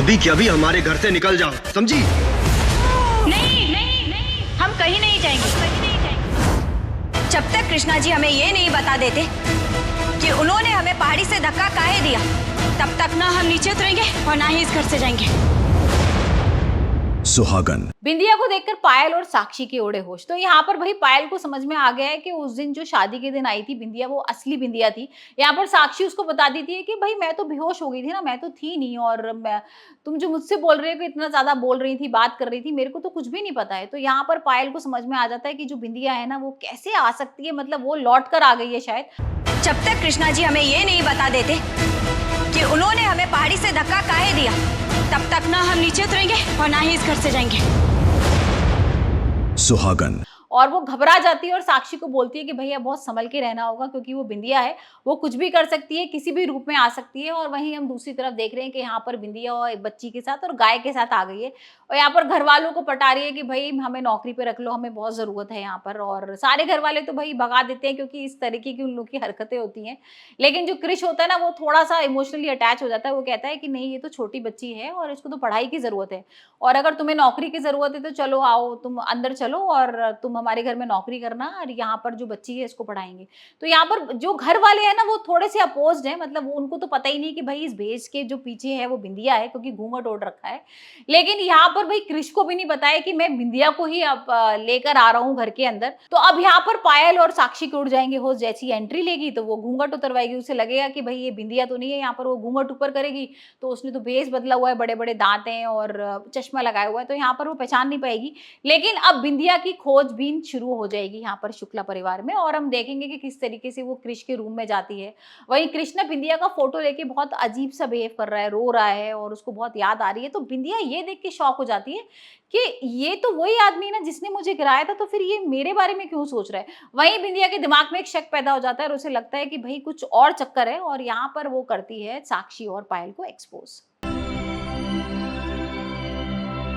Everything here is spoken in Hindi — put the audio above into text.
अभी के अभी हमारे घर से निकल जाओ, समझी? नहीं नहीं नहीं, हम कहीं नहीं जाएंगे। जब तक कृष्णा जी हमें ये नहीं बता देते कि उन्होंने हमें पहाड़ी से धक्का काहे दिया, तब तक ना हम नीचे उतरेंगे और ना ही इस घर से जाएंगे। सुहागन। बिंदिया को देखकर पायल और साक्षी के उड़े होश। तो यहाँ पर भाई पायल को समझ में आ गया है कि उस दिन जो शादी के दिन आई थी बिंदिया, वो असली बिंदिया थी। यहाँ पर साक्षी उसको बता देती है कि भाई मैं तो बेहोश हो गई थी ना, मैं तो थी नहीं, और तुम जो मुझसे बोल रहे हो कि इतना ज्यादा बोल रही थी, बात कर रही थी, मेरे को तो कुछ भी नहीं पता है। तो यहाँ पर पायल को समझ में आ जाता है कि जो बिंदिया है ना वो कैसे आ सकती है, मतलब वो लौट कर आ गई है शायद। जब तक कृष्णा जी हमें ये नहीं बता देते कि उन्होंने हमें पहाड़ी से धक्का काहे दिया, तब तक ना हम नीचे उतरेंगे और ना ही इस घर से जाएंगे। सुहागन। और वो घबरा जाती है और साक्षी को बोलती है कि भैया बहुत संभल के रहना होगा, क्योंकि वो बिंदिया है, वो कुछ भी कर सकती है, किसी भी रूप में आ सकती है। और वहीं हम दूसरी तरफ देख रहे हैं कि यहाँ पर बिंदिया और एक बच्ची के साथ और गाय के साथ आ गई है, और यहाँ पर घर वालों को पटा रही है कि भाई हमें नौकरी पे रख लो, हमें बहुत जरूरत है यहाँ पर। और सारे घर वाले तो भाई भगा देते हैं, क्योंकि इस तरीके की उन लोग की हरकतें होती हैं। लेकिन जो क्रिश होता है ना, वो थोड़ा सा इमोशनली अटैच हो जाता है। वो कहता है कि नहीं, ये तो छोटी बच्ची है और इसको तो पढ़ाई की जरूरत है, और अगर तुम्हें नौकरी की जरूरत है तो चलो आओ, तुम अंदर चलो और तुम हमारे घर में नौकरी करना, और यहाँ पर जो बच्ची है इसको पढ़ाएंगे। तो यहाँ पर जो घर वाले हैं ना वो थोड़े से अपोज्ड हैं, मतलब उनको तो पता ही नहीं कि भाई इस भेष के जो पीछे है वो बिंदिया है, क्योंकि घूंघट ओढ़ रखा है। लेकिन यहाँ पर भाई क्रिश को भी नहीं बताया कि मैं बिंदिया को ही अब लेकर आ रहा हूँ घर के अंदर। तो अब यहाँ पर पायल और साक्षी के उड़ जाएंगे होश। जैसी एंट्री लेगी तो वो घूंघट उतरवाएगी, उसे लगेगा कि भाई ये बिंदिया तो नहीं है। यहाँ पर वो घूंघट ऊपर करेगी तो उसने तो भेष बदला हुआ है, बड़े बड़े दांत हैं और चश्मा लगाया हुआ है, तो यहाँ पर वो पहचान नहीं पाएगी। लेकिन अब बिंदिया की खोजबीन शुरू हो जाएगी यहाँ पर शुक्ला परिवार में, और हम देखेंगे कि किस तरीके से वो क्रिश के रूम में जाती है। वहीं कृष्णा बिंदिया का फोटो लेके बहुत अजीब सा बिहेव कर रहा है, रो रहा है और उसको बहुत याद आ रही है। तो बिंदिया ये देख के शॉक हो जाती है कि ये तो वही आदमी ना जिसने मुझे गिराया था, तो फिर ये मेरे बारे में क्यों सोच रहा है। वहीं बिंदिया के दिमाग में एक शक पैदा हो जाता है और उसे लगता है कि भाई कुछ और चक्कर है, और यहाँ पर वो करती है साक्षी और पायल को एक्सपोज।